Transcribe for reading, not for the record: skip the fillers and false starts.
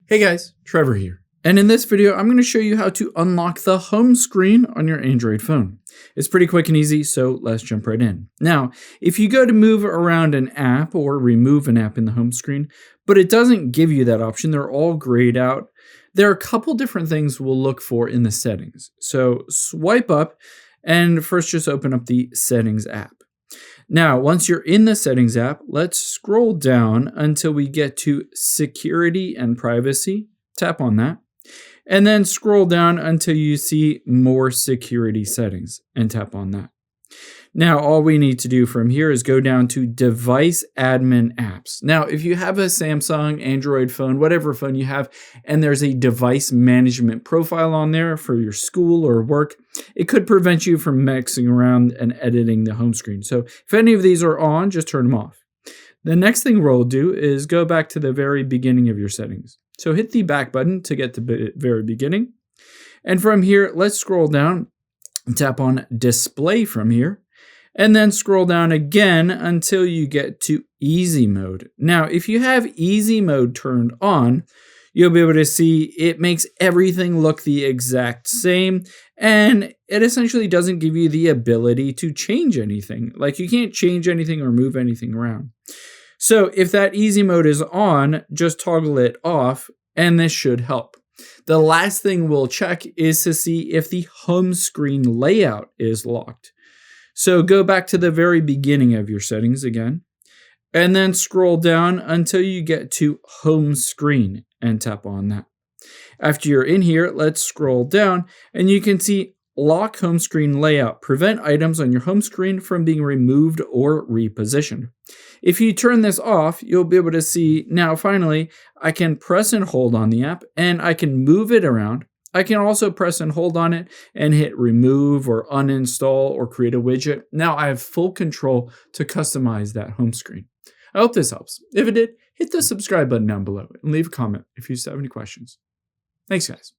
Hey guys, Trevor here. And in this video, I'm going to show you how to unlock the home screen on your Android phone. It's pretty quick and easy, so let's jump right in. Now, if you go to move around an app or remove an app in the home screen, but it doesn't give you that option, they're all grayed out, there are a couple different things we'll look for in the settings. So swipe up and first just open up the settings app. Now, once you're in the settings app, let's scroll down until we get to security and privacy. Tap on that. And then scroll down until you see more security settings and tap on that. Now, all we need to do from here is go down to device admin apps. Now, if you have a Samsung, Android phone, whatever phone you have, and there's a device management profile on there for your school or work, it could prevent you from messing around and editing the home screen. So if any of these are on, just turn them off. The next thing we'll do is go back to the very beginning of your settings. So hit the back button to get to the very beginning. And from here, let's scroll down and tap on display from here. And then scroll down again until you get to easy mode. Now, if you have easy mode turned on, you'll be able to see it makes everything look the exact same. And it essentially doesn't give you the ability to change anything. Like you can't change anything or move anything around. So if that easy mode is on, just toggle it off and this should help. The last thing we'll check is to see if the home screen layout is locked. So go back to the very beginning of your settings again, and then scroll down until you get to home screen and tap on that. After you're in here, let's scroll down and you can see lock home screen layout, prevent items on your home screen from being removed or repositioned. If you turn this off, you'll be able to see now finally, I can press and hold on the app and I can move it around. I can also press and hold on it and hit remove or uninstall or create a widget. Now I have full control to customize that home screen. I hope this helps. If it did, hit the subscribe button down below and leave a comment if you have any questions. Thanks, guys.